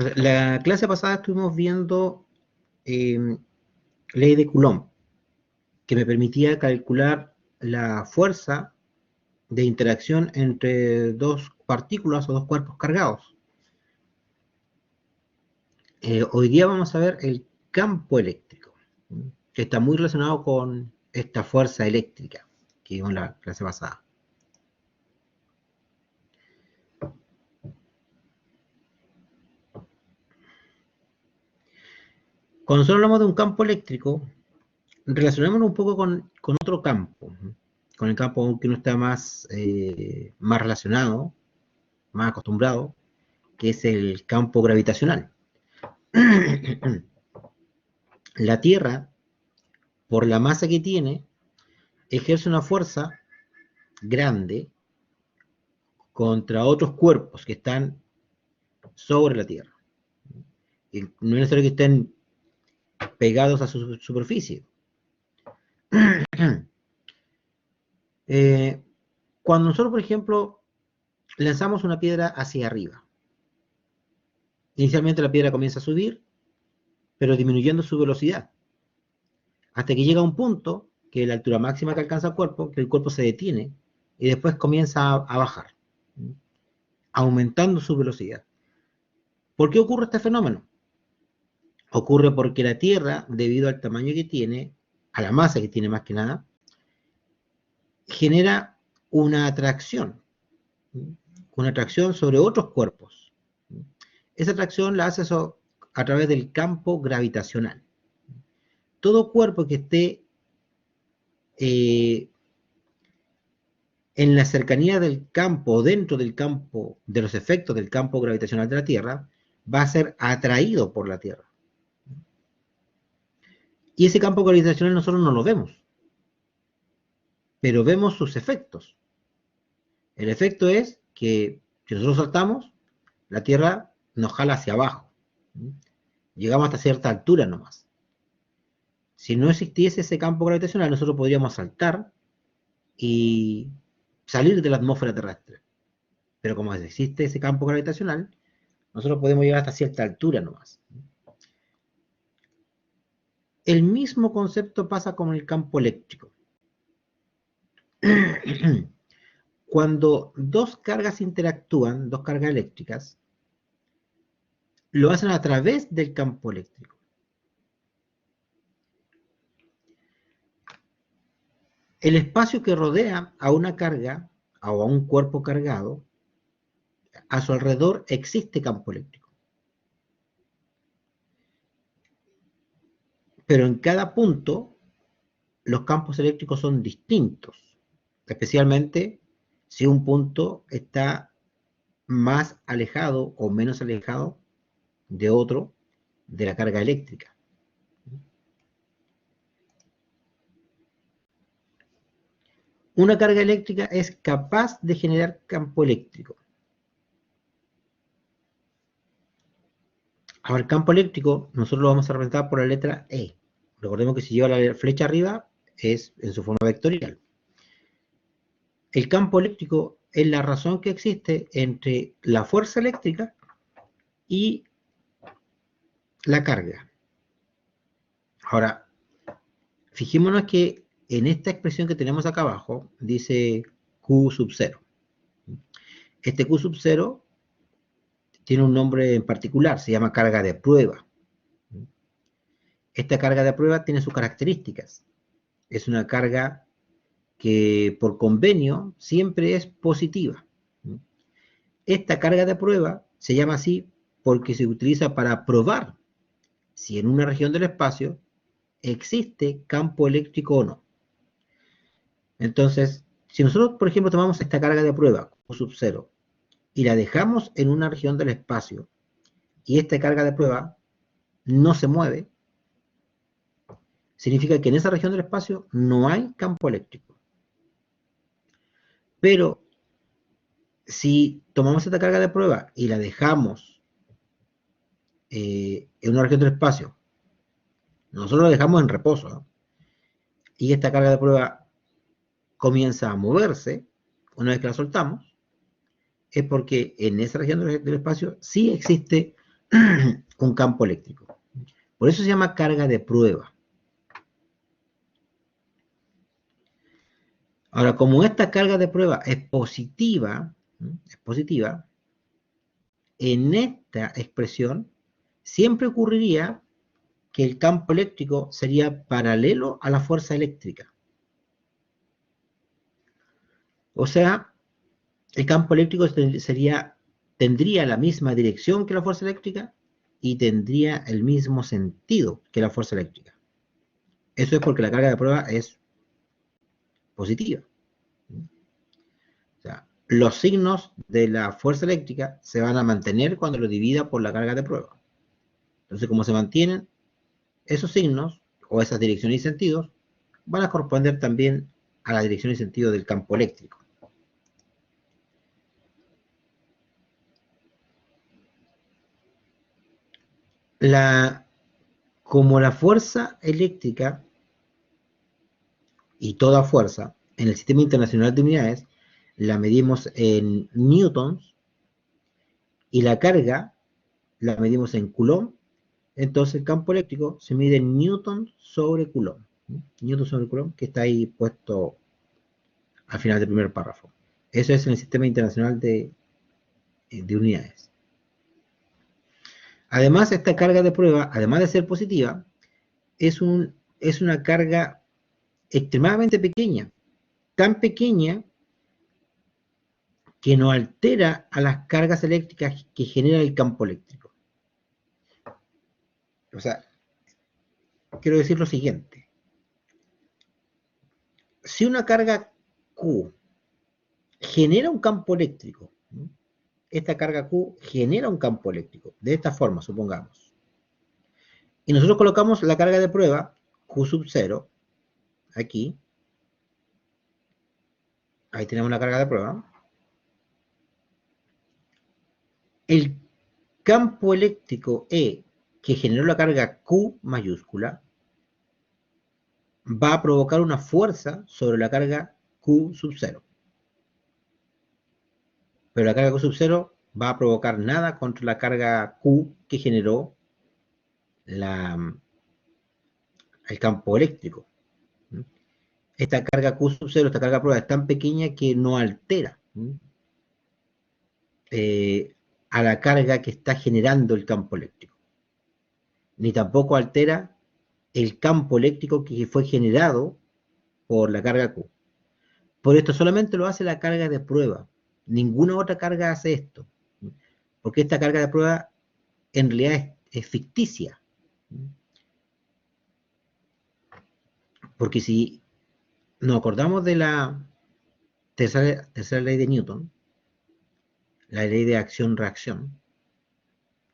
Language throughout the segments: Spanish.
Entonces, la clase pasada estuvimos viendo ley de Coulomb, que me permitía calcular la fuerza de interacción entre dos partículas o dos cuerpos cargados. Hoy día vamos a ver el campo eléctrico, que está muy relacionado con esta fuerza eléctrica que vimos en la clase pasada. Cuando nosotros hablamos de un campo eléctrico, relacionémoslo un poco con otro campo, con el campo que uno está más relacionado, más acostumbrado, que es el campo gravitacional. La Tierra, por la masa que tiene, ejerce una fuerza grande contra otros cuerpos que están sobre la Tierra. Y no es necesario que estén pegados a su superficie. Cuando nosotros, por ejemplo, lanzamos una piedra hacia arriba, inicialmente la piedra comienza a subir, pero disminuyendo su velocidad, hasta que llega a un punto, que es la altura máxima que alcanza el cuerpo, que el cuerpo se detiene, y después comienza a bajar, aumentando su velocidad. ¿Por qué ocurre este fenómeno? Ocurre porque la Tierra, debido al tamaño que tiene, a la masa que tiene más que nada, genera una atracción sobre otros cuerpos. Esa atracción la hace a través del campo gravitacional. Todo cuerpo que esté en la cercanía del campo, dentro del campo, de los efectos del campo gravitacional de la Tierra, va a ser atraído por la Tierra. Y ese campo gravitacional nosotros no lo vemos, pero vemos sus efectos. El efecto es que si nosotros saltamos, la Tierra nos jala hacia abajo. Llegamos hasta cierta altura nomás. Si no existiese ese campo gravitacional, nosotros podríamos saltar y salir de la atmósfera terrestre. Pero como existe ese campo gravitacional, nosotros podemos llegar hasta cierta altura nomás. El mismo concepto pasa con el campo eléctrico. Cuando dos cargas interactúan, dos cargas eléctricas, lo hacen a través del campo eléctrico. El espacio que rodea a una carga o a un cuerpo cargado, a su alrededor existe campo eléctrico. Pero en cada punto, los campos eléctricos son distintos, especialmente si un punto está más alejado o menos alejado de otro de la carga eléctrica. Una carga eléctrica es capaz de generar campo eléctrico. Ahora, el campo eléctrico nosotros lo vamos a representar por la letra E. Recordemos que si lleva la flecha arriba es en su forma vectorial. El campo eléctrico es la razón que existe entre la fuerza eléctrica y la carga. Ahora, fijémonos que en esta expresión que tenemos acá abajo dice Q sub 0. Este Q sub 0 tiene un nombre en particular, se llama carga de prueba. Esta carga de prueba tiene sus características. Es una carga que por convenio siempre es positiva. Esta carga de prueba se llama así porque se utiliza para probar si en una región del espacio existe campo eléctrico o no. Entonces, si nosotros, por ejemplo, tomamos esta carga de prueba, Q sub 0, y la dejamos en una región del espacio, y esta carga de prueba no se mueve, significa que en esa región del espacio no hay campo eléctrico. Pero si tomamos esta carga de prueba y la dejamos en una región del espacio, nosotros la dejamos en reposo, ¿no? Y esta carga de prueba comienza a moverse, una vez que la soltamos, es porque en esa región del espacio sí existe un campo eléctrico. Por eso se llama carga de prueba. Ahora, como esta carga de prueba es positiva, en esta expresión siempre ocurriría que el campo eléctrico sería paralelo a la fuerza eléctrica. O sea, el campo eléctrico tendría la misma dirección que la fuerza eléctrica y tendría el mismo sentido que la fuerza eléctrica. Eso es porque la carga de prueba es positiva. O sea, los signos de la fuerza eléctrica se van a mantener cuando lo divida por la carga de prueba. Entonces, como se mantienen, esos signos o esas direcciones y sentidos van a corresponder también a la dirección y sentido del campo eléctrico. Como la fuerza eléctrica y toda fuerza en el Sistema Internacional de Unidades la medimos en newtons y la carga la medimos en coulomb, entonces el campo eléctrico se mide en newton sobre coulomb. Newton sobre coulomb, que está ahí puesto al final del primer párrafo. Eso es en el Sistema Internacional de Unidades. Además, esta carga de prueba, además de ser positiva, es una carga extremadamente pequeña, tan pequeña que no altera a las cargas eléctricas que genera el campo eléctrico. O sea, quiero decir lo siguiente. Si una carga Q genera un campo eléctrico, esta carga Q genera un campo eléctrico, de esta forma, supongamos. Y nosotros colocamos la carga de prueba, Q sub 0, aquí. Ahí tenemos la carga de prueba. El campo eléctrico E, que generó la carga Q mayúscula, va a provocar una fuerza sobre la carga Q sub 0. Pero la carga Q sub 0 va a provocar nada contra la carga Q que generó el campo eléctrico. Esta carga Q sub 0, esta carga prueba es tan pequeña que no altera a la carga que está generando el campo eléctrico. Ni tampoco altera el campo eléctrico que fue generado por la carga Q. Por esto solamente lo hace la carga de prueba. Ninguna otra carga hace esto. Porque esta carga de prueba en realidad es ficticia. Porque si nos acordamos de la tercera ley de Newton, la ley de acción-reacción,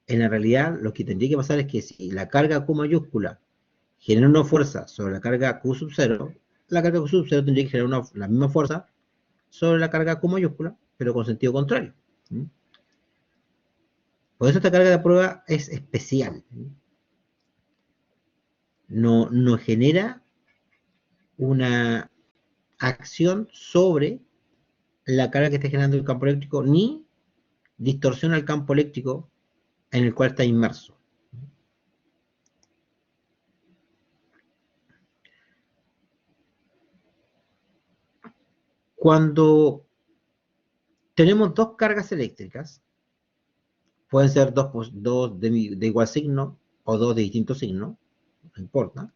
en la realidad lo que tendría que pasar es que si la carga Q mayúscula genera una fuerza sobre la carga Q sub 0, la carga Q sub 0 tendría que generar la misma fuerza sobre la carga Q mayúscula, pero con sentido contrario. Por eso esta carga de prueba es especial. No genera una acción sobre la carga que está generando el campo eléctrico, ni distorsiona el campo eléctrico en el cual está inmerso. Cuando tenemos dos cargas eléctricas, pueden ser dos de igual signo o dos de distinto signo, no importa.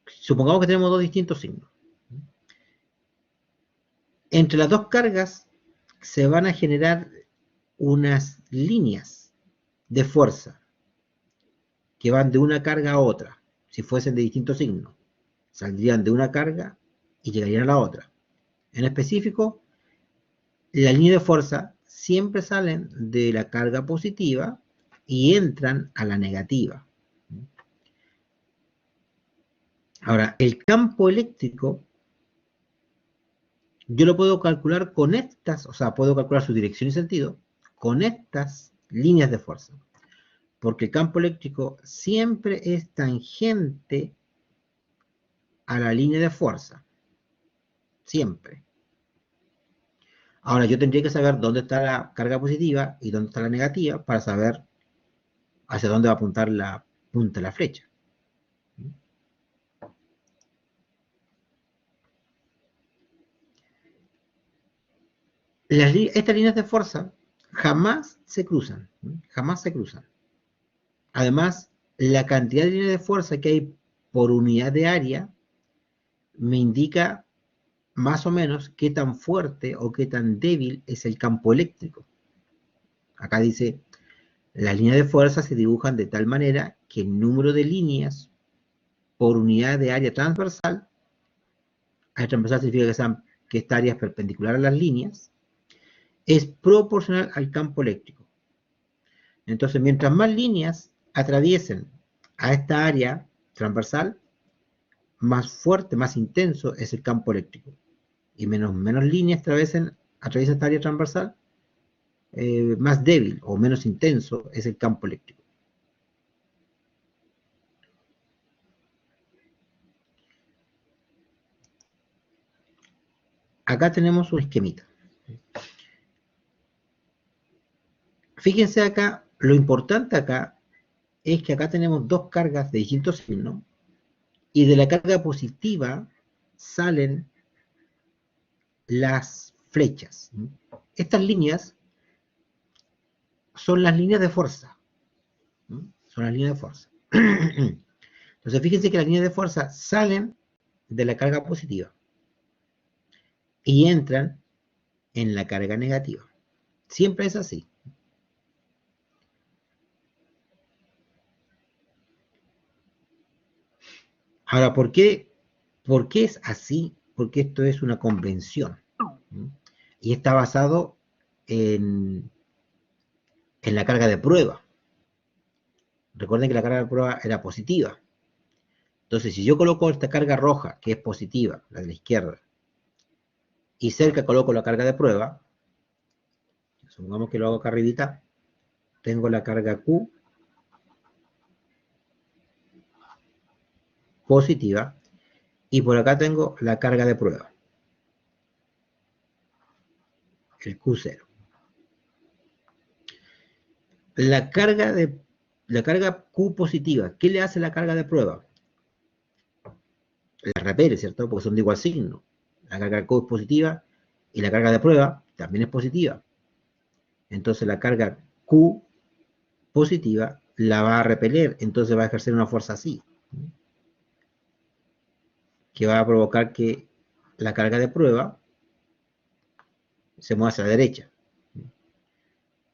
Supongamos que tenemos dos distintos signos. Entre las dos cargas se van a generar unas líneas de fuerza que van de una carga a otra. Si fuesen de distinto signo, saldrían de una carga y llegarían a la otra. En específico, la línea de fuerza siempre salen de la carga positiva y entran a la negativa. Ahora, el campo eléctrico yo lo puedo calcular con estas, o sea, puedo calcular su dirección y sentido con estas líneas de fuerza. Porque el campo eléctrico siempre es tangente a la línea de fuerza. Siempre. Ahora, yo tendría que saber dónde está la carga positiva y dónde está la negativa para saber hacia dónde va a apuntar la punta de la flecha. Estas líneas de fuerza jamás se cruzan, jamás se cruzan. Además, la cantidad de líneas de fuerza que hay por unidad de área me indica más o menos qué tan fuerte o qué tan débil es el campo eléctrico. Acá dice, las líneas de fuerza se dibujan de tal manera que el número de líneas por unidad de área transversal, área transversal significa que esta área es perpendicular a las líneas, es proporcional al campo eléctrico. Entonces, mientras más líneas atraviesen a esta área transversal, más fuerte, más intenso es el campo eléctrico. Y menos líneas atraviesen esta área transversal, más débil o menos intenso es el campo eléctrico. Acá tenemos un esquemita. Fíjense acá, lo importante acá es que acá tenemos dos cargas de distintos signos y de la carga positiva salen las flechas. Estas líneas son las líneas de fuerza. Son las líneas de fuerza. Entonces fíjense que las líneas de fuerza salen de la carga positiva y entran en la carga negativa. Siempre es así. Ahora, ¿por qué es así? Porque esto es una convención. Y está basado en la carga de prueba. Recuerden que la carga de prueba era positiva. Entonces, si yo coloco esta carga roja, que es positiva, la de la izquierda, y cerca coloco la carga de prueba, supongamos que lo hago acá arribita, tengo la carga Q positiva, y por acá tengo la carga de prueba, el Q0. La carga Q positiva, ¿qué le hace la carga de prueba? La repele, ¿cierto? Porque son de igual signo. La carga Q es positiva y la carga de prueba también es positiva. Entonces la carga Q positiva la va a repeler, entonces va a ejercer una fuerza así, que va a provocar que la carga de prueba se mueva hacia la derecha.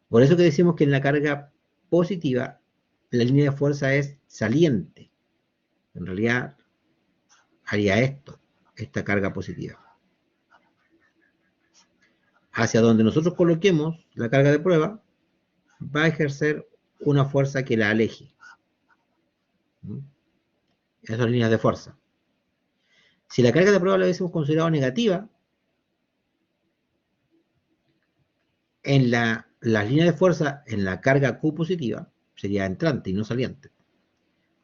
Por eso que decimos que en la carga positiva la línea de fuerza es saliente. En realidad haría esto, esta carga positiva. Hacia donde nosotros coloquemos la carga de prueba, va a ejercer una fuerza que la aleje. Esas son líneas de fuerza. Si la carga de prueba la hubiésemos considerado negativa, en las líneas de fuerza, en la carga Q positiva, sería entrante y no saliente.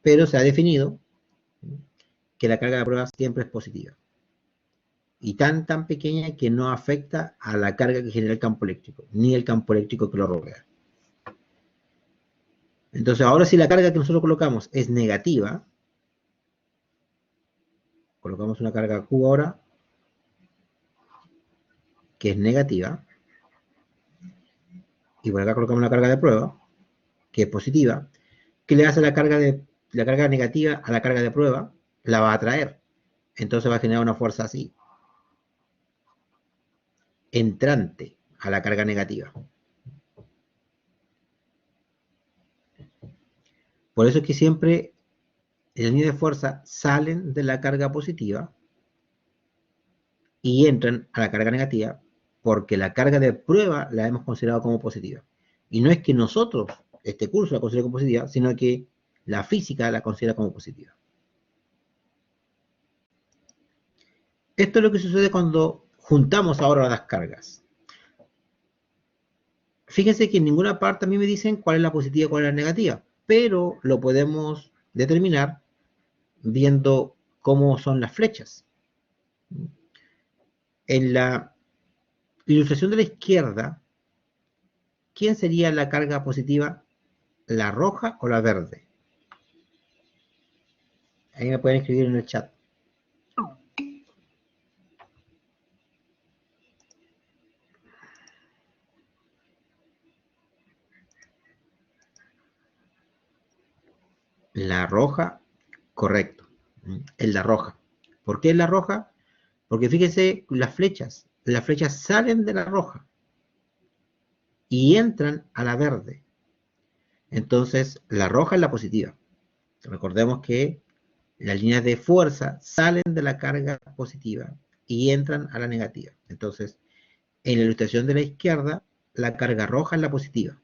Pero se ha definido que la carga de prueba siempre es positiva. Y tan pequeña que no afecta a la carga que genera el campo eléctrico, ni el campo eléctrico que lo rodea. Entonces, ahora si la carga que nosotros colocamos es negativa, colocamos una carga Q ahora, que es negativa, y por acá colocamos una carga de prueba, que es positiva, ¿qué le hace la carga negativa a la carga de prueba? La va a atraer. Entonces va a generar una fuerza así, entrante a la carga negativa. Por eso es que siempre las líneas de fuerza salen de la carga positiva y entran a la carga negativa porque la carga de prueba la hemos considerado como positiva. Y no es que nosotros, este curso, la consideremos como positiva, sino que la física la considera como positiva. Esto es lo que sucede cuando juntamos ahora las cargas. Fíjense que en ninguna parte a mí me dicen cuál es la positiva y cuál es la negativa, pero lo podemos determinar viendo cómo son las flechas. En la ilustración de la izquierda, ¿quién sería la carga positiva? ¿La roja o la verde? Ahí me pueden escribir en el chat. La roja, correcto. Es la roja. ¿Por qué es la roja? Porque fíjense las flechas salen de la roja y entran a la verde. Entonces, la roja es la positiva. Recordemos que las líneas de fuerza salen de la carga positiva y entran a la negativa. Entonces, en la ilustración de la izquierda, la carga roja es la positiva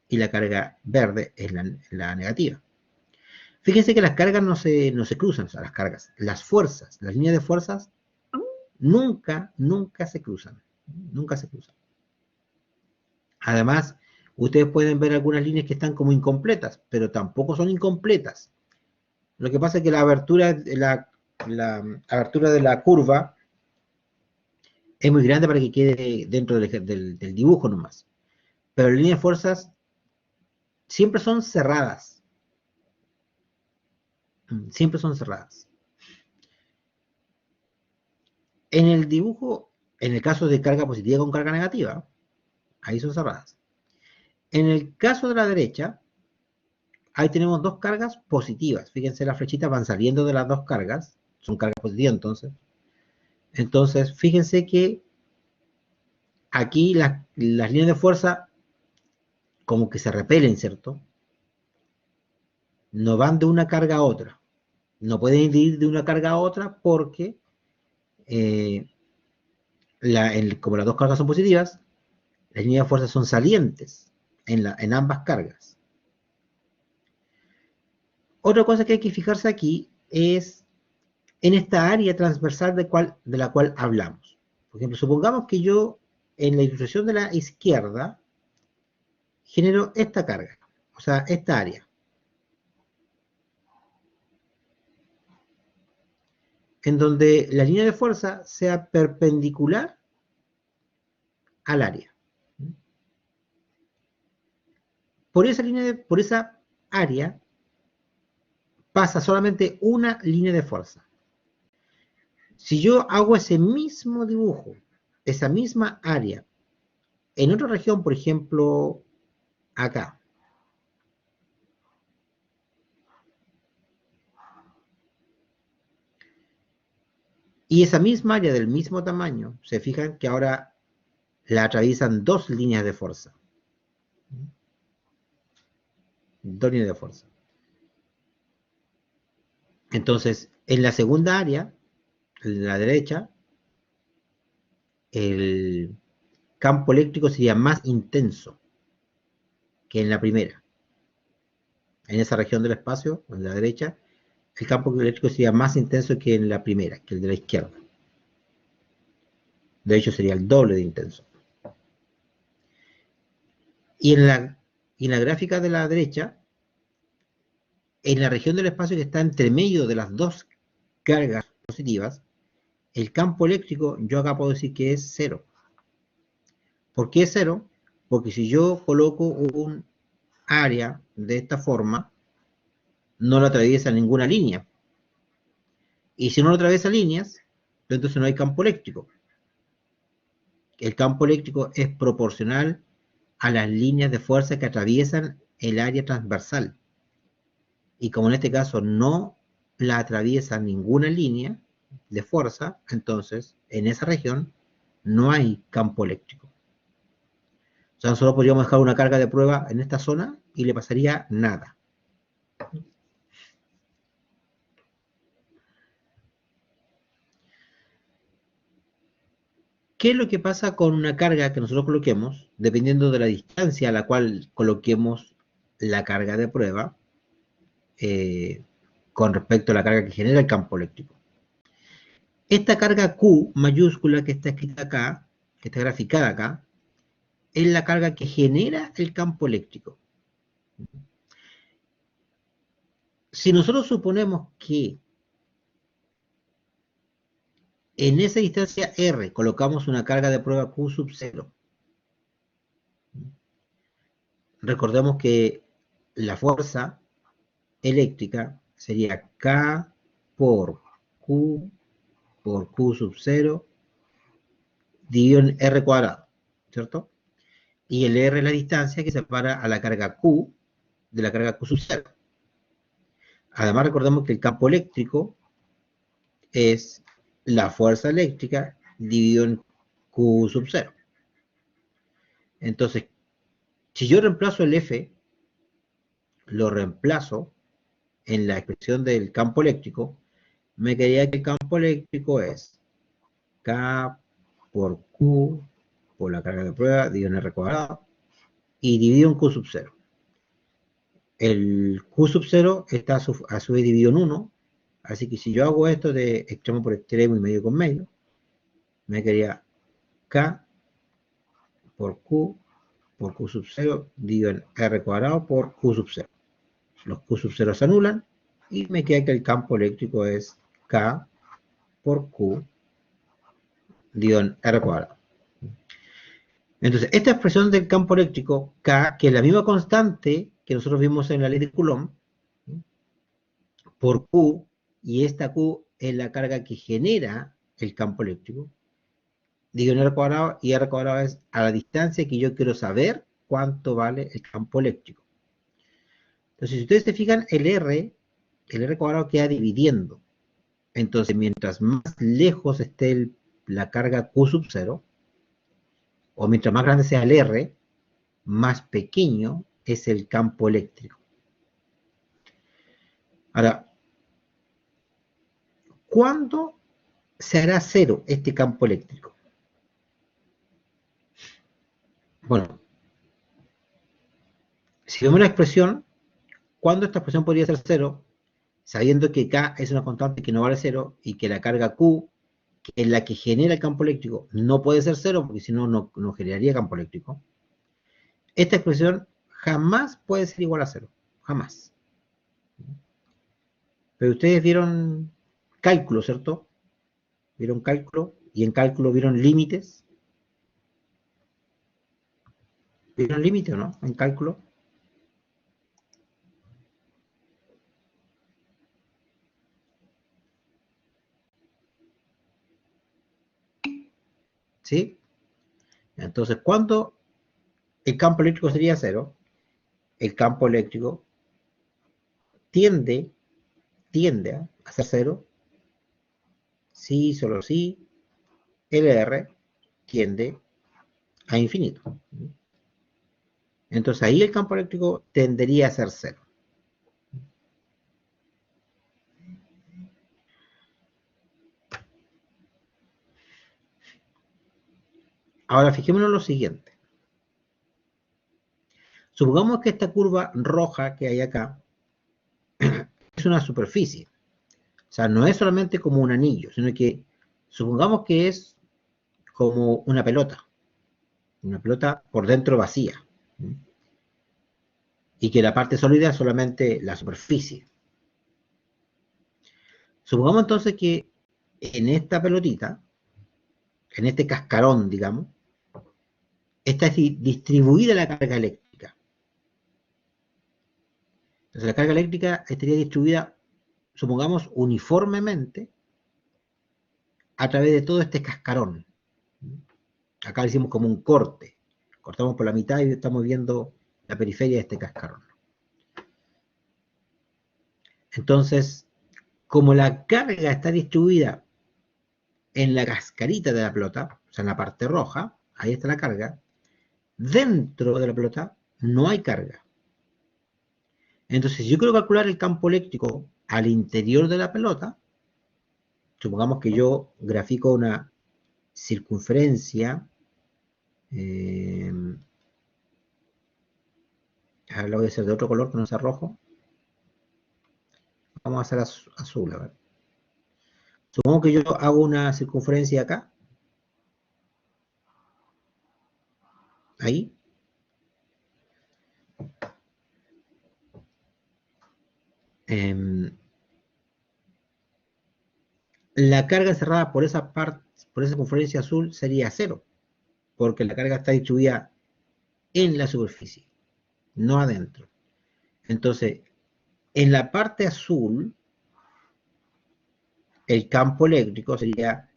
y la carga verde es la negativa. Fíjense que las cargas no se cruzan, o sea, las cargas, las fuerzas, las líneas de fuerzas nunca se cruzan. Nunca se cruzan. Además, ustedes pueden ver algunas líneas que están como incompletas, pero tampoco son incompletas. Lo que pasa es que la abertura de la curva es muy grande para que quede dentro del dibujo nomás. Pero las líneas de fuerzas siempre son cerradas. Siempre son cerradas. En el dibujo, en el caso de carga positiva con carga negativa, ahí son cerradas. En el caso de la derecha, ahí tenemos dos cargas positivas. Fíjense, las flechitas van saliendo de las dos cargas. Son cargas positivas entonces. Entonces, fíjense que aquí las líneas de fuerza como que se repelen, ¿cierto? No van de una carga a otra. No pueden ir de una carga a otra porque eh, como las dos cargas son positivas, las líneas de fuerza son salientes en ambas cargas. Otra cosa que hay que fijarse aquí es en esta área transversal de la cual hablamos. Por ejemplo, supongamos que yo en la ilustración de la izquierda genero esta carga, o sea, esta área. En donde la línea de fuerza sea perpendicular al área. Por esa área pasa solamente una línea de fuerza. Si yo hago ese mismo dibujo, esa misma área, en otra región, por ejemplo, acá, y esa misma área del mismo tamaño, se fijan que ahora la atraviesan dos líneas de fuerza. Dos líneas de fuerza. Entonces, en la segunda área, en la derecha, el campo eléctrico sería más intenso que en la primera. En esa región del espacio, en la derecha, el campo eléctrico sería más intenso que en la primera, que el de la izquierda. De hecho, sería el doble de intenso. Y en la gráfica de la derecha, en la región del espacio que está entre medio de las dos cargas positivas, el campo eléctrico, yo acá puedo decir que es cero. ¿Por qué es cero? Porque si yo coloco un área de esta forma, no lo atraviesa ninguna línea. Y si no lo atraviesa líneas, entonces no hay campo eléctrico. El campo eléctrico es proporcional a las líneas de fuerza que atraviesan el área transversal. Y como en este caso no la atraviesa ninguna línea de fuerza, entonces en esa región no hay campo eléctrico. O sea, nosotros podríamos dejar una carga de prueba en esta zona y le pasaría nada. ¿Qué es lo que pasa con una carga que nosotros coloquemos, dependiendo de la distancia a la cual coloquemos la carga de prueba, eh, con respecto a la carga que genera el campo eléctrico? Esta carga Q mayúscula que está escrita acá, que está graficada acá, es la carga que genera el campo eléctrico. Si nosotros suponemos que En esa distancia R colocamos una carga de prueba Q sub 0. Recordemos que la fuerza eléctrica sería K por Q sub 0 dividido en R cuadrado, ¿cierto? Y el R es la distancia que separa a la carga Q de la carga Q sub 0. Además recordemos que el campo eléctrico es la fuerza eléctrica dividido en Q sub 0. Entonces, si yo reemplazo el F, lo reemplazo en la expresión del campo eléctrico, me quedaría que el campo eléctrico es K por Q por la carga de prueba dividido en R cuadrado y dividido en Q sub 0. El Q sub 0 está a su vez dividido en 1, así que si yo hago esto de extremo por extremo y medio con medio, me quedaría K por Q sub 0 dividido en R cuadrado por Q sub 0. Los Q sub 0 se anulan y me queda que el campo eléctrico es K por Q dividido en R cuadrado. Entonces, esta expresión del campo eléctrico K, que es la misma constante que nosotros vimos en la ley de Coulomb, por Q, y esta Q es la carga que genera el campo eléctrico, digo en R cuadrado, y R cuadrado es a la distancia que yo quiero saber cuánto vale el campo eléctrico. Entonces, si ustedes se fijan, el R cuadrado queda dividiendo. Entonces, mientras más lejos esté la carga Q sub 0, o mientras más grande sea el R, más pequeño es el campo eléctrico. Ahora, ¿cuándo se hará cero este campo eléctrico? Bueno, si vemos la expresión, ¿cuándo esta expresión podría ser cero? Sabiendo que K es una constante que no vale cero y que la carga Q, que es la que genera el campo eléctrico, no puede ser cero porque si no, no generaría campo eléctrico. Esta expresión jamás puede ser igual a cero. Jamás. Pero ustedes vieron cálculo, ¿cierto? ¿Vieron cálculo? Y en cálculo vieron límites. ¿Vieron límite o no? En cálculo. ¿Sí? Entonces, ¿cuándo el campo eléctrico sería cero? El campo eléctrico tiende, a ser cero si, solo si, el R tiende a infinito. Entonces ahí el campo eléctrico tendería a ser cero. Ahora fijémonos en lo siguiente. Supongamos que esta curva roja que hay acá es una superficie. O sea, no es solamente como un anillo, sino que supongamos que es como una pelota por dentro vacía. Y que la parte sólida es solamente la superficie. Supongamos entonces que en esta pelotita, en este cascarón, digamos, está distribuida la carga eléctrica. Entonces la carga eléctrica estaría distribuida, supongamos, uniformemente a través de todo este cascarón. Acá le hicimos como un corte. Cortamos por la mitad y estamos viendo la periferia de este cascarón. Entonces, como la carga está distribuida en la cascarita de la pelota, o sea, en la parte roja, ahí está la carga, dentro de la pelota no hay carga. Entonces, si yo quiero calcular el campo eléctrico al interior de la pelota, supongamos que yo grafico una circunferencia, ahora lo voy a hacer de otro color que no sea rojo, vamos a hacer azul, a ver. Supongo que yo hago una circunferencia acá, ahí, la carga encerrada por esa parte, por esa circunferencia azul sería 0, porque la carga está distribuida en la superficie, no adentro. Entonces, en la parte azul, el campo eléctrico sería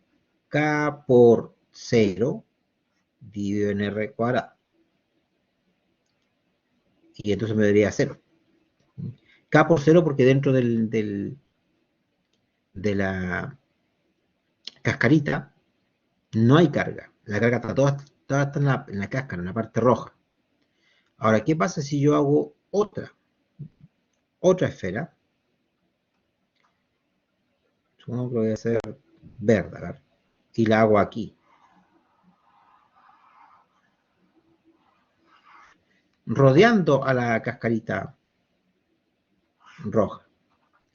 K por 0 dividido en R cuadrado. Y entonces me daría 0. K por 0 porque dentro de la cascarita no hay carga. La carga está toda está en la cáscara, en la parte roja. Ahora, ¿qué pasa si yo hago otra esfera? Supongo que lo voy a hacer verde, ¿verdad? Y la hago aquí. Rodeando a la cascarita roja,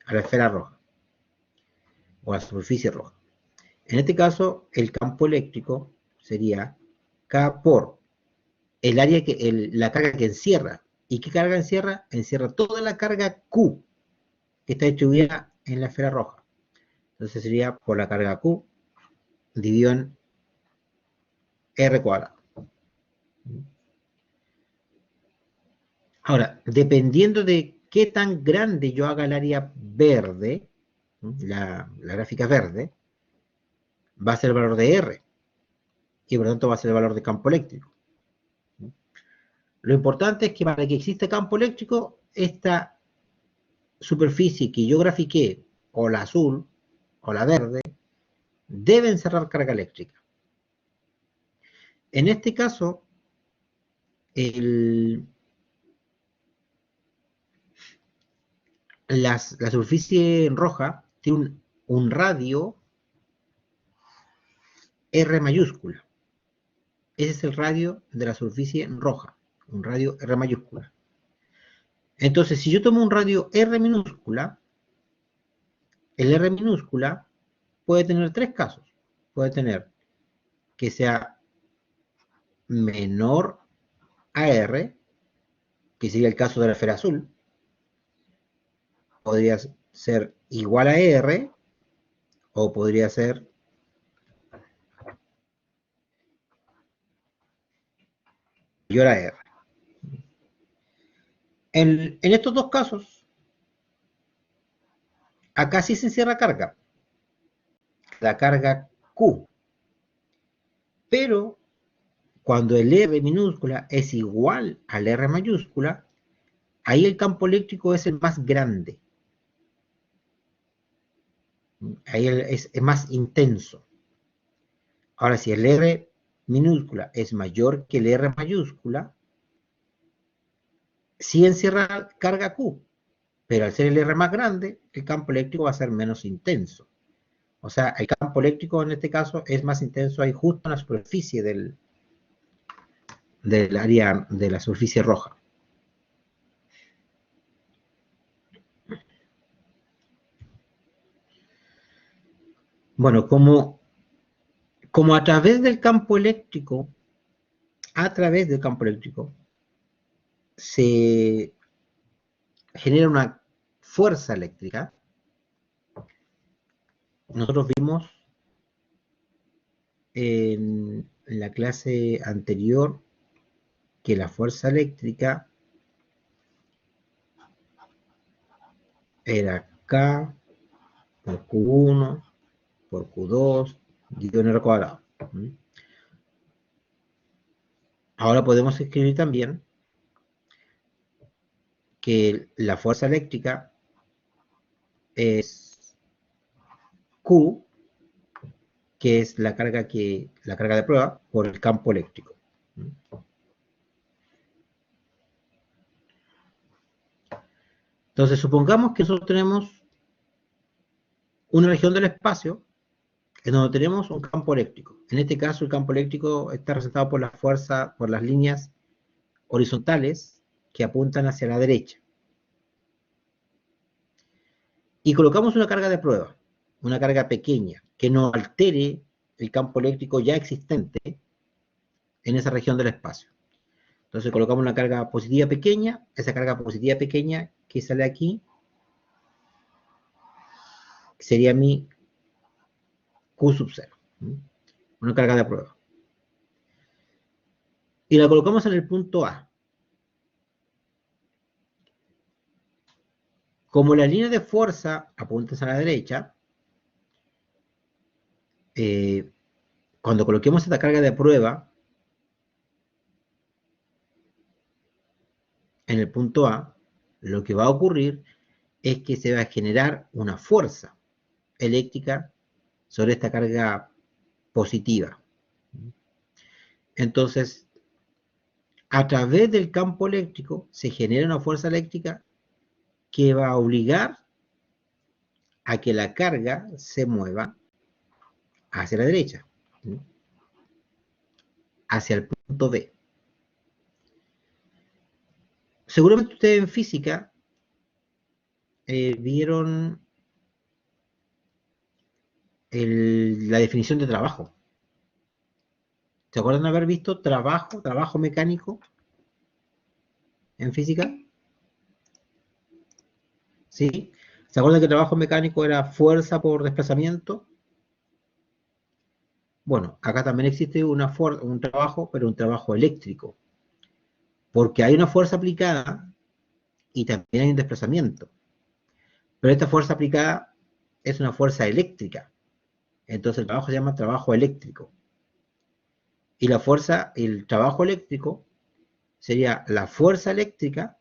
a la esfera roja, o a la superficie roja. En este caso, el campo eléctrico sería K por el área la carga que encierra. ¿Y qué carga encierra? Encierra toda la carga Q que está distribuida en la esfera roja. Entonces sería por la carga Q dividido en R cuadrado. Ahora, dependiendo de qué tan grande yo haga el área verde, la gráfica verde, va a ser el valor de R. Y por lo tanto va a ser el valor de campo eléctrico. Lo importante es que para que exista campo eléctrico, esta superficie que yo grafiqué, o la azul, o la verde, debe encerrar carga eléctrica. En este caso, la superficie roja tiene un radio R mayúscula. Ese es el radio de la superficie roja, un radio R mayúscula. Entonces, si yo tomo un radio R minúscula, el R minúscula puede tener tres casos. Puede tener que sea menor a R, que sería el caso de la esfera azul. Podría ser igual a R, o podría ser mayor a R. En estos dos casos, acá sí se encierra carga, la carga Q. Pero cuando el R minúscula es igual al R mayúscula, ahí el campo eléctrico es el más grande. Ahí es más intenso. Ahora, si el R minúscula es mayor que el R mayúscula, sí encierra carga Q, pero al ser el R más grande, el campo eléctrico va a ser menos intenso. O sea, el campo eléctrico en este caso es más intenso ahí justo en la superficie del área de la superficie roja. Bueno, como a través del campo eléctrico, se genera una fuerza eléctrica. Nosotros vimos en la clase anterior que la fuerza eléctrica era K por Q1 por Q2 dividido en R cuadrado. Ahora podemos escribir también que la fuerza eléctrica es Q, que es la carga de prueba, por el campo eléctrico. Entonces, supongamos que nosotros tenemos una región del espacio en donde tenemos un campo eléctrico. En este caso, el campo eléctrico está representado por la fuerza, por las líneas horizontales que apuntan hacia la derecha. Y colocamos una carga de prueba, una carga pequeña, que no altere el campo eléctrico ya existente en esa región del espacio. Entonces colocamos una carga positiva pequeña, esa carga positiva pequeña que sale aquí sería mi Q sub 0. Una carga de prueba. Y la colocamos en el punto A. Como la línea de fuerza apunta a la derecha, cuando coloquemos esta carga de prueba en el punto A, lo que va a ocurrir es que se va a generar una fuerza eléctrica sobre esta carga positiva. Entonces, a través del campo eléctrico se genera una fuerza eléctrica que va a obligar a que la carga se mueva hacia la derecha, hacia el punto B. Seguramente ustedes en física vieron la definición de trabajo. ¿Se acuerdan de haber visto trabajo mecánico en física? ¿Sí? ¿Se acuerdan que trabajo mecánico era fuerza por desplazamiento? Bueno, acá también existe un trabajo, pero un trabajo eléctrico. Porque hay una fuerza aplicada y también hay un desplazamiento. Pero esta fuerza aplicada es una fuerza eléctrica. Entonces el trabajo se llama trabajo eléctrico. Y el trabajo eléctrico sería la fuerza eléctrica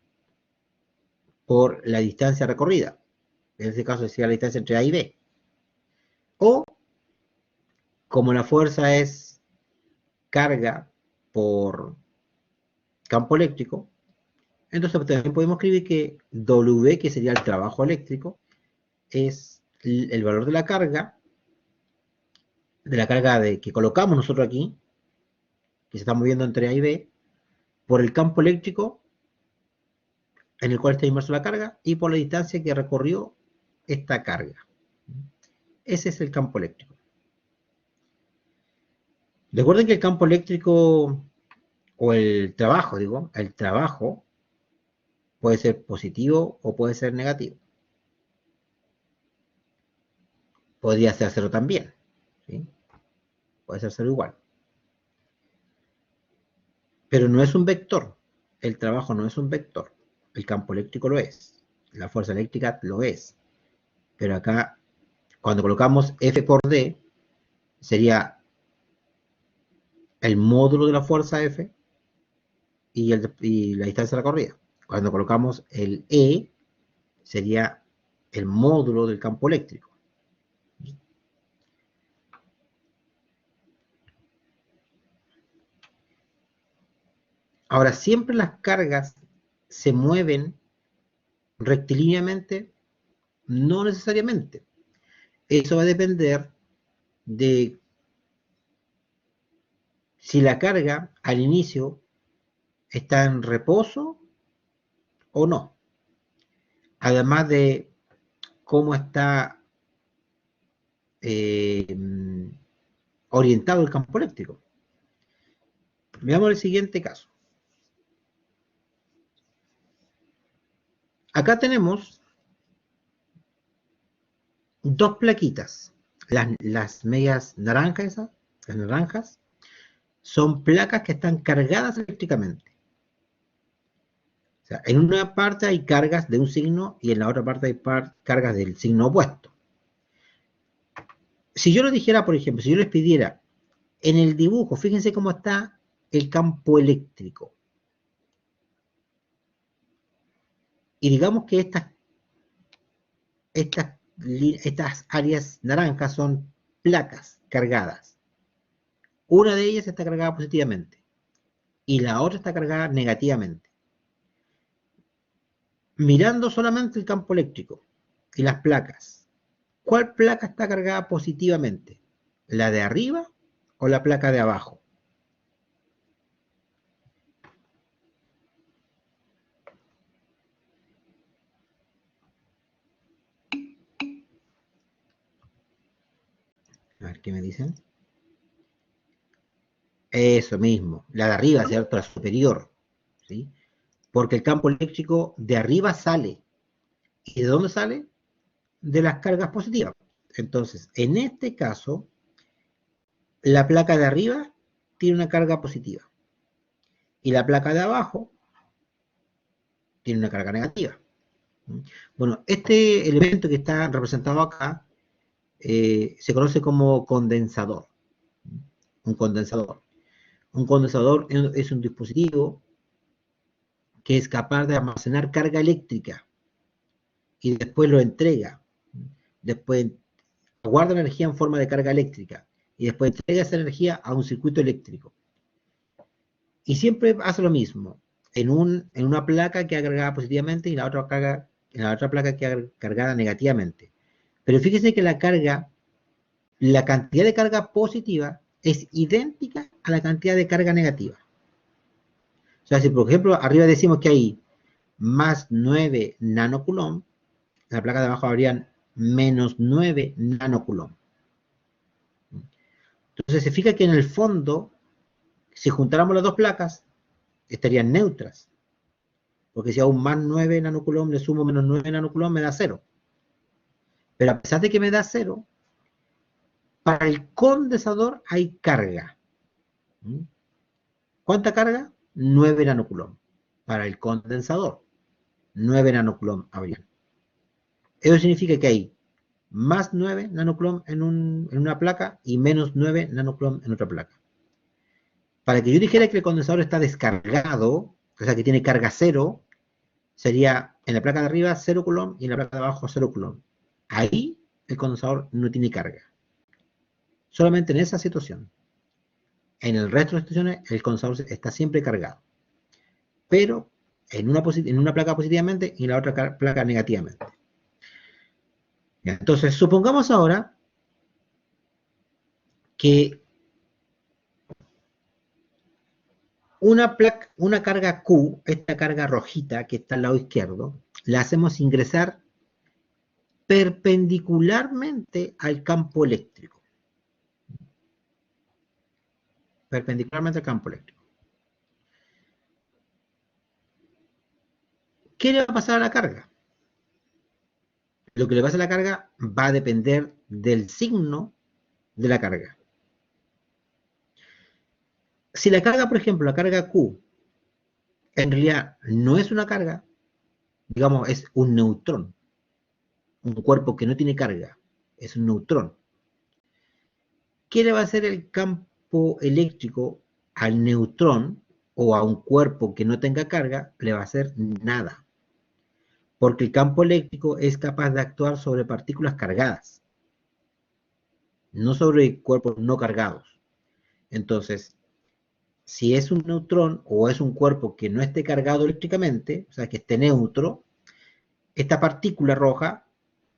por la distancia recorrida. En este caso sería la distancia entre A y B. O, como la fuerza es carga por campo eléctrico, entonces también podemos escribir que W, que sería el trabajo eléctrico, es el valor de la carga que colocamos nosotros aquí, que se está moviendo entre A y B, por el campo eléctrico en el cual está inmerso la carga y por la distancia que recorrió esta carga. Ese es el campo eléctrico. Recuerden que el campo eléctrico, o el trabajo puede ser positivo o puede ser negativo. Podría ser cero también, ¿sí? Puede ser cero igual. Pero no es un vector. El trabajo no es un vector. El campo eléctrico lo es. La fuerza eléctrica lo es. Pero acá, cuando colocamos F por D, sería el módulo de la fuerza F y la distancia recorrida. Cuando colocamos el E, sería el módulo del campo eléctrico. Ahora, siempre las cargas se mueven rectilíneamente, no necesariamente. Eso va a depender de si la carga al inicio está en reposo o no. Además de cómo está orientado el campo eléctrico. Veamos el siguiente caso. Acá tenemos dos plaquitas. Las medias naranjas, las naranjas, son placas que están cargadas eléctricamente. O sea, en una parte hay cargas de un signo y en la otra parte hay cargas del signo opuesto. Si yo les dijera, por ejemplo, si yo les pidiera en el dibujo, fíjense cómo está el campo eléctrico. Y digamos que estas áreas naranjas son placas cargadas. Una de ellas está cargada positivamente y la otra está cargada negativamente. Mirando solamente el campo eléctrico y las placas, ¿cuál placa está cargada positivamente? ¿La de arriba o la placa de abajo? A ver qué me dicen. Eso mismo, la de arriba, ¿cierto? La superior, ¿sí? Porque el campo eléctrico de arriba sale. ¿Y de dónde sale? De las cargas positivas. Entonces, en este caso, la placa de arriba tiene una carga positiva y la placa de abajo tiene una carga negativa. Bueno, este elemento que está representado acá se conoce como condensador. Un condensador. Un condensador es un dispositivo que es capaz de almacenar carga eléctrica y después lo entrega. Después guarda la energía en forma de carga eléctrica y después entrega esa energía a un circuito eléctrico. Y siempre hace lo mismo. En una placa queda cargada positivamente y en la otra placa queda cargada negativamente. Pero fíjese que la cantidad de carga positiva es idéntica a la cantidad de carga negativa. O sea, si por ejemplo arriba decimos que hay más 9 nanocoulomb, en la placa de abajo habrían menos 9 nanocoulomb. Entonces se fija que en el fondo, si juntáramos las dos placas, estarían neutras. Porque si a un más 9 nanocoulomb le sumo menos 9 nanocoulomb, me da 0. Pero a pesar de que me da 0, para el condensador hay carga. ¿Cuánta carga? 9 nanocoulomb. Para el condensador, 9 nanocoulomb habría. Eso significa que hay más 9 nanocoulomb en una placa y menos 9 nanocoulomb en otra placa. Para que yo dijera que el condensador está descargado, o sea que tiene carga 0, sería en la placa de arriba 0 coulomb y en la placa de abajo 0 coulomb. Ahí el condensador no tiene carga. Solamente en esa situación. En el resto de las situaciones el condensador está siempre cargado. Pero en una placa positivamente y en la otra placa negativamente. Entonces, supongamos ahora que una carga Q, esta carga rojita que está al lado izquierdo, la hacemos ingresar perpendicularmente al campo eléctrico. Perpendicularmente al campo eléctrico. ¿Qué le va a pasar a la carga? Lo que le pasa a la carga va a depender del signo de la carga. Si la carga, por ejemplo, la carga Q, en realidad no es una carga, digamos, es un neutrón, un cuerpo que no tiene carga, es un neutrón. ¿Qué le va a hacer el campo eléctrico al neutrón o a un cuerpo que no tenga carga? Le va a hacer nada. Porque el campo eléctrico es capaz de actuar sobre partículas cargadas, no sobre cuerpos no cargados. Entonces, si es un neutrón o es un cuerpo que no esté cargado eléctricamente, o sea, que esté neutro, esta partícula roja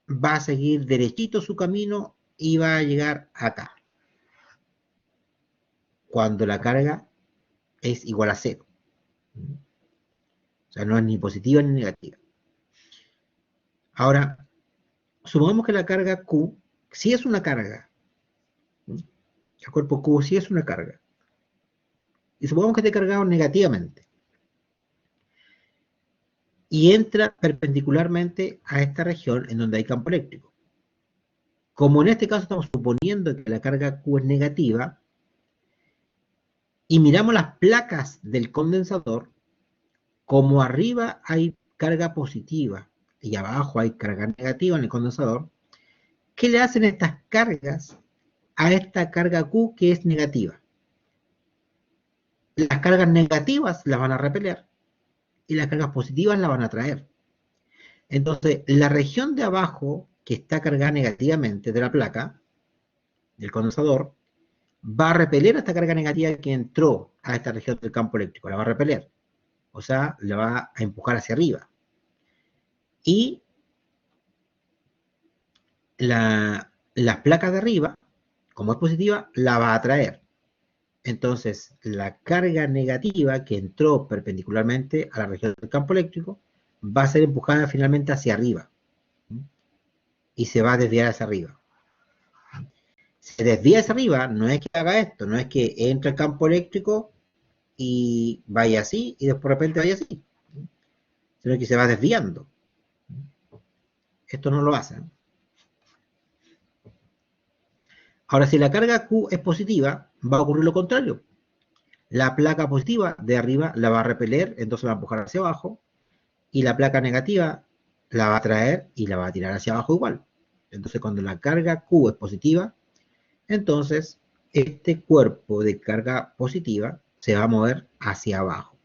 va a seguir derechito su camino y va a llegar acá, cuando la carga es igual a 0. O sea, no es ni positiva ni negativa. Ahora, supongamos que la carga Q sí es una carga. El cuerpo Q sí es una carga. Y supongamos que esté cargado negativamente. Y entra perpendicularmente a esta región en donde hay campo eléctrico. Como en este caso estamos suponiendo que la carga Q es negativa, y miramos las placas del condensador, como arriba hay carga positiva y abajo hay carga negativa en el condensador, ¿qué le hacen estas cargas a esta carga Q que es negativa? Las cargas negativas las van a repeler y las cargas positivas las van a atraer. Entonces, la región de abajo, que está cargada negativamente de la placa, del condensador, va a repeler esta carga negativa que entró a esta región del campo eléctrico, la va a repeler. O sea, la va a empujar hacia arriba. Y las placas de arriba, como es positiva, la va a atraer. Entonces, la carga negativa que entró perpendicularmente a la región del campo eléctrico va a ser empujada finalmente hacia arriba y se va a desviar hacia arriba. Se desvía hacia arriba, no es que haga esto, no es que entre el campo eléctrico y vaya así y después de repente vaya así, sino que se va desviando. Esto no lo hace. Ahora, si la carga Q es positiva, va a ocurrir lo contrario. La placa positiva de arriba la va a repeler, entonces la va a empujar hacia abajo, y la placa negativa la va a traer y la va a tirar hacia abajo igual. Entonces, cuando la carga Q es positiva, entonces este cuerpo de carga positiva se va a mover hacia abajo.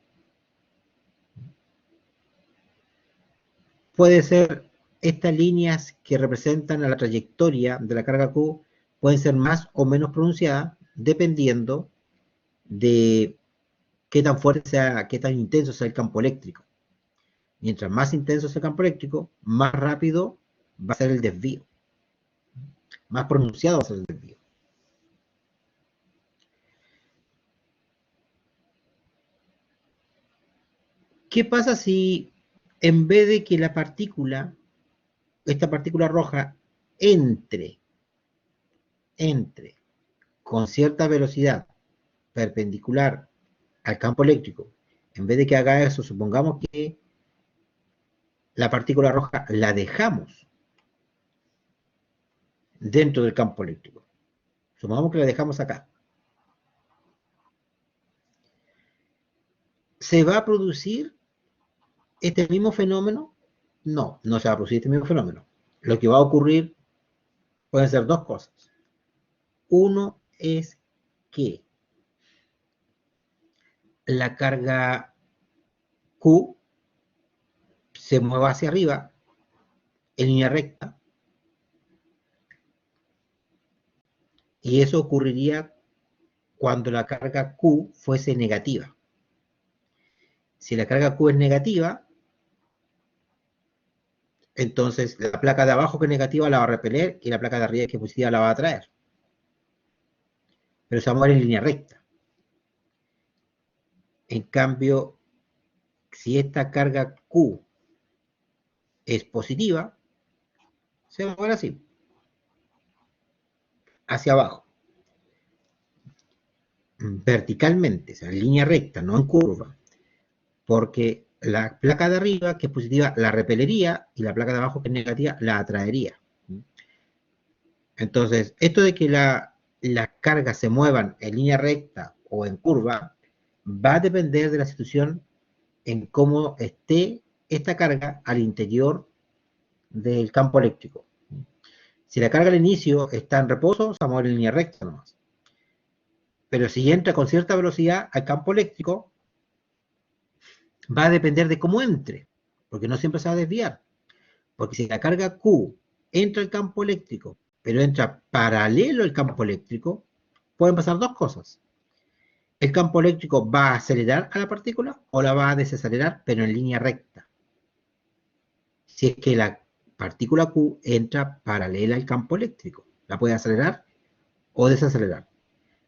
Puede ser estas líneas que representan a la trayectoria de la carga Q, pueden ser más o menos pronunciadas dependiendo de qué tan fuerte sea, qué tan intenso sea el campo eléctrico. Mientras más intenso sea el campo eléctrico, más rápido va a ser el desvío. Más pronunciado va a ser el desvío. ¿Qué pasa si en vez de que la partícula, esta partícula roja, entre con cierta velocidad perpendicular al campo eléctrico, en vez de que haga eso, supongamos que la partícula roja la dejamos dentro del campo eléctrico? Supongamos que la dejamos acá. ¿Se va a producir este mismo fenómeno? No, no se va a producir este mismo fenómeno. Lo que va a ocurrir pueden ser dos cosas. Uno es que la carga Q se mueva hacia arriba en línea recta, y eso ocurriría cuando la carga Q fuese negativa. Si la carga Q es negativa, entonces la placa de abajo que es negativa la va a repeler y la placa de arriba que es positiva la va a atraer. Pero se va a mover en línea recta. En cambio, si esta carga Q es positiva, se va a mover así, hacia abajo, verticalmente, o sea, en línea recta, no en curva, porque la placa de arriba, que es positiva, la repelería y la placa de abajo, que es negativa, la atraería. Entonces, esto de que las cargas se muevan en línea recta o en curva va a depender de la situación en cómo esté esta carga al interior del campo eléctrico. Si la carga al inicio está en reposo, se va a mover en línea recta nomás. Pero si entra con cierta velocidad al campo eléctrico, va a depender de cómo entre, porque no siempre se va a desviar. Porque si la carga Q entra al campo eléctrico, pero entra paralelo al campo eléctrico, pueden pasar dos cosas. El campo eléctrico va a acelerar a la partícula o la va a desacelerar, pero en línea recta. Si es que la partícula Q entra paralela al campo eléctrico, la puede acelerar o desacelerar.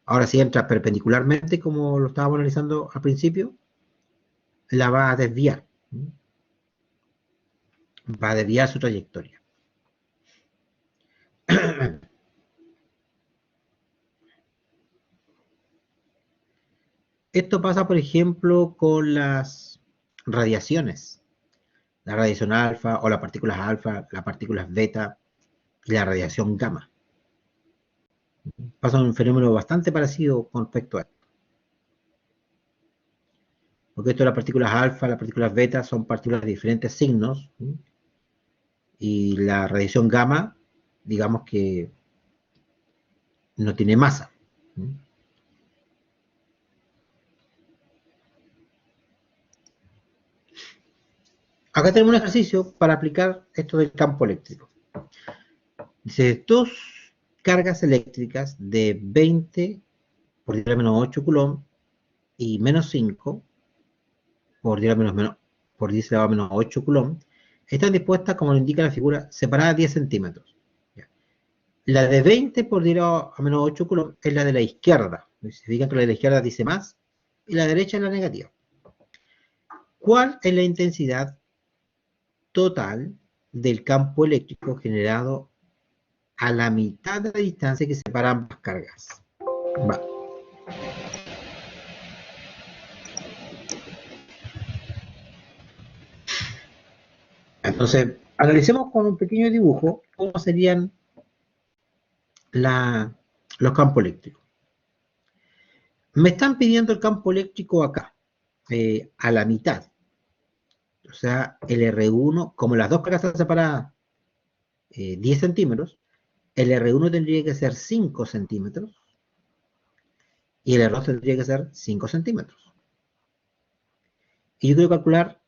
Ahora, si entra perpendicularmente, como lo estábamos analizando al principio, la va a desviar. Va a desviar su trayectoria. Esto pasa, por ejemplo, con las radiaciones. La radiación alfa o las partículas beta y la radiación gamma. Pasa un fenómeno bastante parecido con respecto a esto. Porque esto de las partículas alfa, las partículas beta son partículas de diferentes signos, ¿sí? Y la radiación gamma, digamos que no tiene masa, ¿sí? Acá tenemos un ejercicio para aplicar esto del campo eléctrico. Dice, dos cargas eléctricas de 20 por 10 a la menos 8 coulomb y menos 5 por 10 a la menos 8 coulomb están dispuestas, como lo indica la figura, separadas 10 centímetros. La de 20 por 10 a menos 8 coulomb es la de la izquierda. Se fijan que la de la izquierda dice más y la derecha es la negativa. ¿Cuál es la intensidad total del campo eléctrico generado a la mitad de la distancia que separa ambas cargas? Va. Entonces, analicemos con un pequeño dibujo cómo serían los campos eléctricos. Me están pidiendo el campo eléctrico acá, a la mitad. O sea, el R1, como las dos cargas están separadas 10 centímetros, el R1 tendría que ser 5 centímetros y el R2 tendría que ser 5 centímetros. Y yo quiero calcular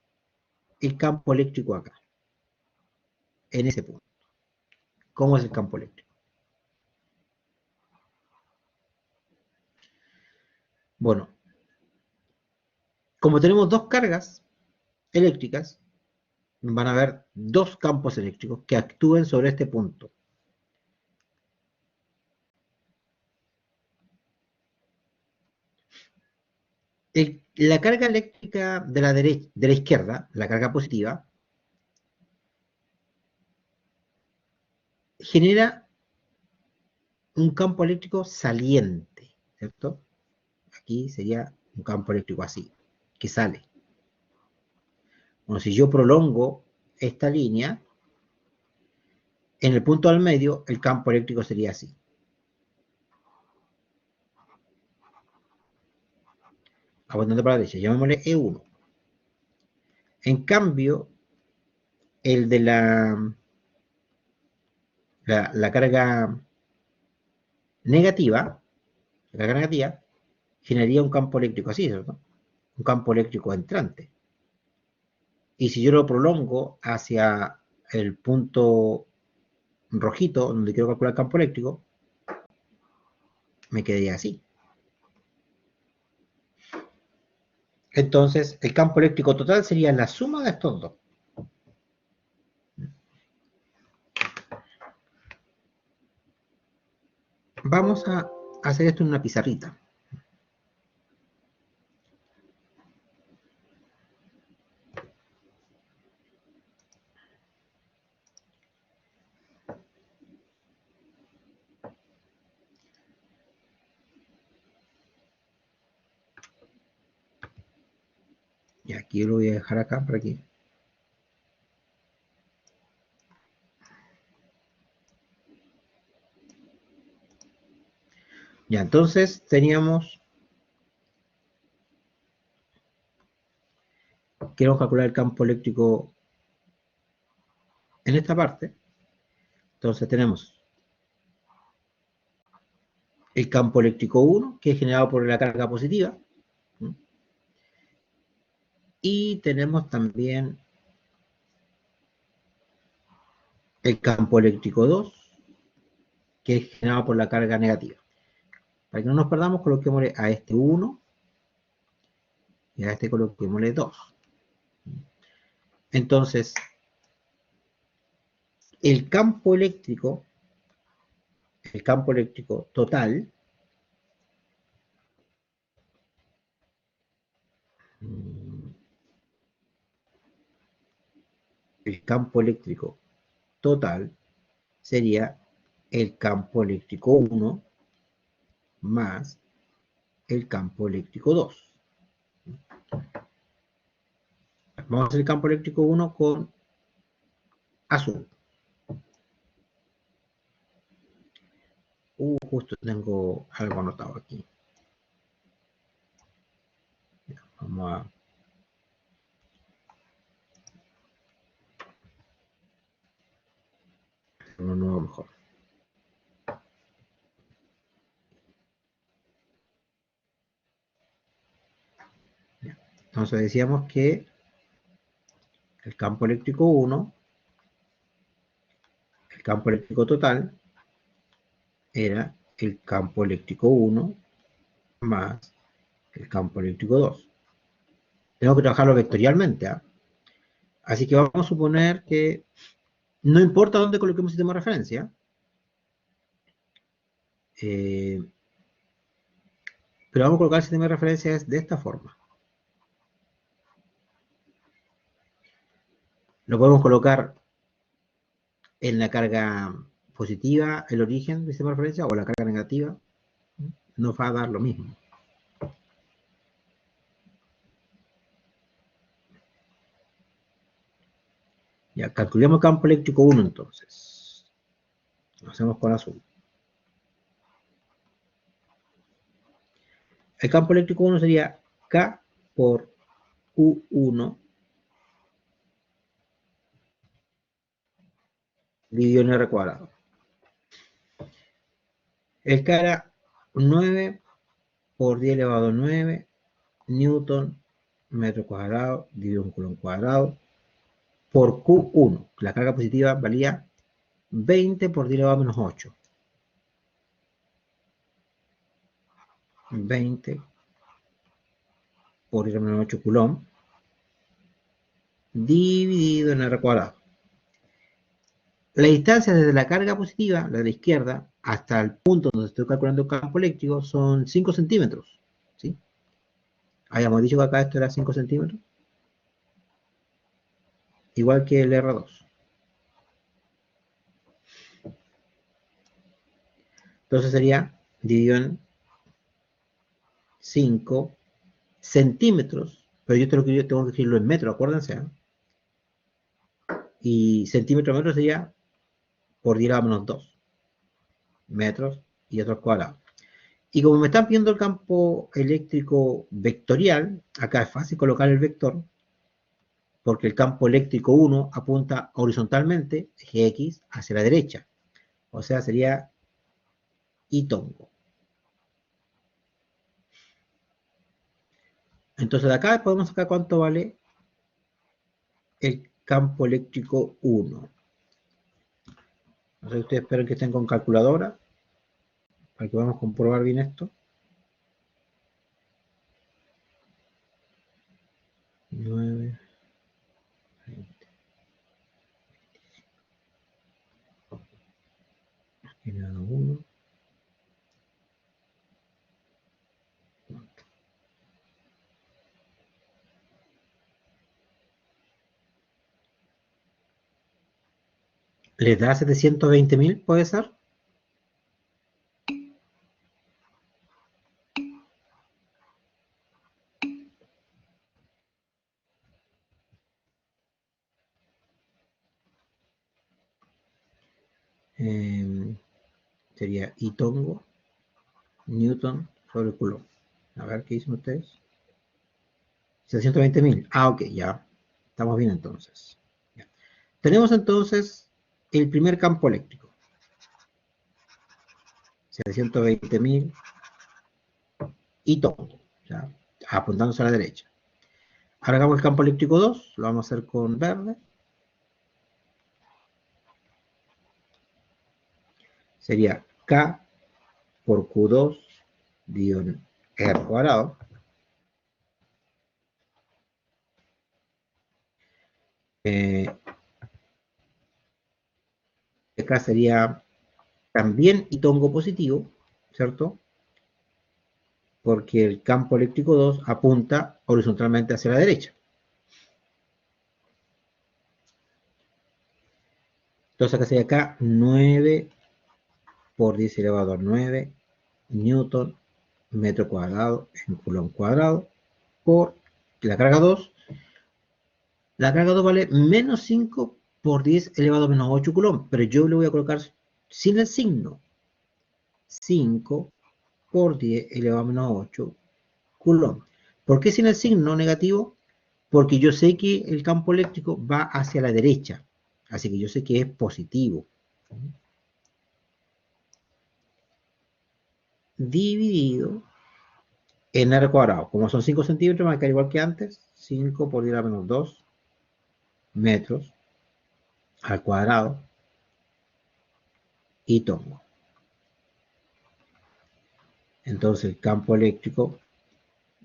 el campo eléctrico acá, en ese punto. ¿Cómo es el campo eléctrico? Bueno, como tenemos dos cargas eléctricas, van a haber dos campos eléctricos que actúen sobre este punto. La carga eléctrica de la izquierda, la carga positiva, genera un campo eléctrico saliente, ¿cierto? Aquí sería un campo eléctrico así, que sale. Bueno, si yo prolongo esta línea, en el punto al medio, el campo eléctrico sería así. Apuntando para la derecha, llamémosle E1. En cambio, el de la carga negativa, generaría un campo eléctrico así, ¿cierto? Un campo eléctrico entrante. Y si yo lo prolongo hacia el punto rojito, donde quiero calcular el campo eléctrico, me quedaría así. Entonces, el campo eléctrico total sería la suma de estos dos. Vamos a hacer esto en una pizarrita. Y aquí lo voy a dejar acá para aquí. Ya, entonces teníamos, queremos calcular el campo eléctrico en esta parte. Entonces tenemos el campo eléctrico 1, que es generado por la carga positiva. Y tenemos también el campo eléctrico 2, que es generado por la carga negativa. Para que no nos perdamos, coloquémosle a este 1 y a este coloquémosle 2. Entonces, el campo eléctrico total, el campo eléctrico total sería el campo eléctrico 1 más el campo eléctrico 2. Vamos a hacer el campo eléctrico 1 con azul. Justo tengo algo anotado aquí. Vamos a... uno nuevo mejor. Entonces decíamos que el campo eléctrico 1, el campo eléctrico total, era el campo eléctrico 1 más el campo eléctrico 2. Tengo que trabajarlo vectorialmente, ¿eh? Así que vamos a suponer que no importa dónde coloquemos el sistema de referencia, pero vamos a colocar el sistema de referencia de esta forma. Lo podemos colocar en la carga positiva, el origen del sistema de referencia, o la carga negativa, nos va a dar lo mismo. Ya, calculemos el campo eléctrico 1 entonces. Lo hacemos con azul. El campo eléctrico 1 sería K por U1 dividido en R cuadrado. El K era 9 por 10 elevado a 9 newton metro cuadrado dividido en coulomb cuadrado por Q1. La carga positiva valía 20 por 10 elevado a menos 8. 20 por 10 a menos 8 coulomb dividido en R cuadrado. La distancia desde la carga positiva, la de la izquierda, hasta el punto donde estoy calculando el campo eléctrico son 5 centímetros. ¿Sí? Habíamos dicho que acá esto era 5 centímetros. Igual que el R2. Entonces sería dividido en 5 centímetros. Pero yo tengo que escribirlo en metros, acuérdense. ¿Eh? Y centímetro metro sería por 10 a la menos 2 metros y otros cuadrados. Y como me están pidiendo el campo eléctrico vectorial, acá es fácil colocar el vector, porque el campo eléctrico 1 apunta horizontalmente, eje X, hacia la derecha. O sea, sería Y tongo. Entonces de acá podemos sacar cuánto vale el campo eléctrico 1. No sé si ustedes esperan que estén con calculadora, para que podamos comprobar bien esto. 9, 20. Aquí le damos 1. ¿Les da 720.000? ¿Puede ser? Sería Y tongo, Newton sobre Coulomb. A ver, ¿qué dicen ustedes? 720.000. Ah, ok, ya. Estamos bien entonces. Ya. Tenemos entonces el primer campo eléctrico. 720.000 y tongo. ¿Ya? Apuntándose a la derecha. Ahora hagamos el campo eléctrico 2. Lo vamos a hacer con verde. Sería K por Q2 dividido en R cuadrado. Acá sería también y tongo positivo, ¿cierto? Porque el campo eléctrico 2 apunta horizontalmente hacia la derecha. Entonces acá sería acá 9 por 10 elevado a 9 newton metro cuadrado en coulomb cuadrado por la carga 2. La carga 2 vale menos 5 por 10 elevado a menos 8 coulomb, pero yo le voy a colocar sin el signo. 5 por 10 elevado a menos 8 coulomb. ¿Por qué sin el signo negativo? Porque yo sé que el campo eléctrico va hacia la derecha, así que yo sé que es positivo. Dividido en R cuadrado. Como son 5 centímetros, va a quedar igual que antes. 5 por 10 a la menos 2 metros al cuadrado y tongo. Entonces el campo eléctrico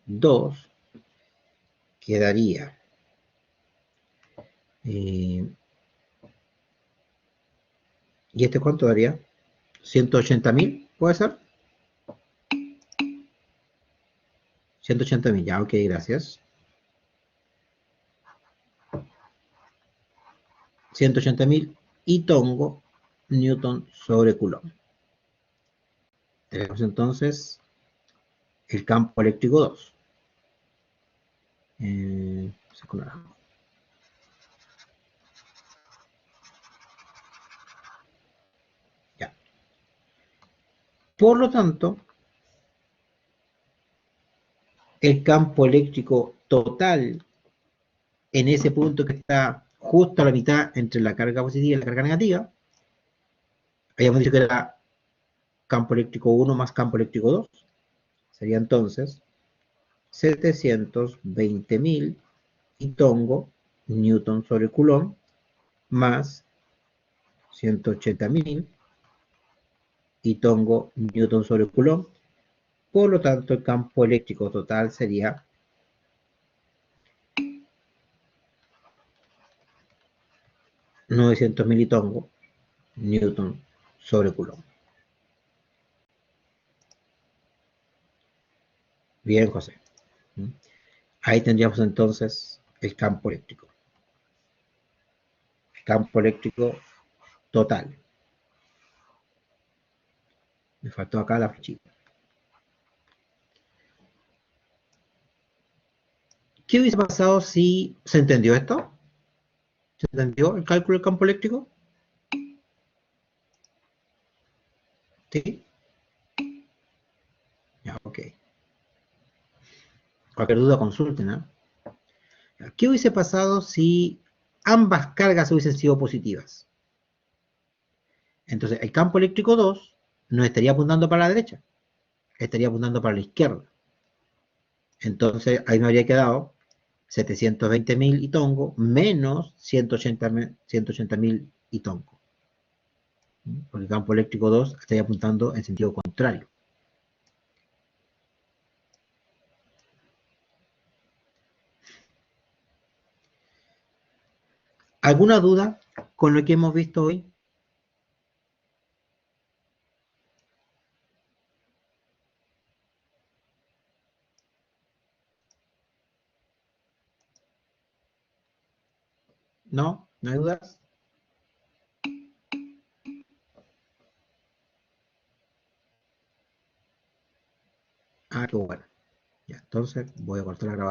2 quedaría ¿y este cuánto daría? 180.000, ¿puede ser? 180.000, ya, ok, gracias. 180.000 y tongo newton sobre coulomb. Tenemos entonces el campo eléctrico 2. Ya. Por lo tanto, el campo eléctrico total en ese punto que está justo a la mitad entre la carga positiva y la carga negativa. Habíamos dicho que era campo eléctrico 1 más campo eléctrico 2. Sería entonces 720.000 y tongo newton sobre coulomb más 180.000 y tongo newton sobre coulomb. Por lo tanto, el campo eléctrico total sería 900.000 y tongo newton sobre coulomb. Bien, José. Ahí tendríamos entonces el campo eléctrico. Campo eléctrico total. Me faltó acá la flechita. ¿Qué hubiese pasado si se entendió esto? ¿Se entendió el cálculo del campo eléctrico? ¿Sí? Ya, ok. Cualquier duda consulten, ¿eh? ¿Qué hubiese pasado si ambas cargas hubiesen sido positivas? Entonces, el campo eléctrico 2 no estaría apuntando para la derecha, estaría apuntando para la izquierda. Entonces, ahí me habría quedado 720.000 y tongo menos 180.000 y tongo. Porque el campo eléctrico 2 estaría apuntando en sentido contrario. ¿Alguna duda con lo que hemos visto hoy? ¿No? ¿No hay dudas? Ah, qué bueno. Ya, entonces voy a cortar la grabación.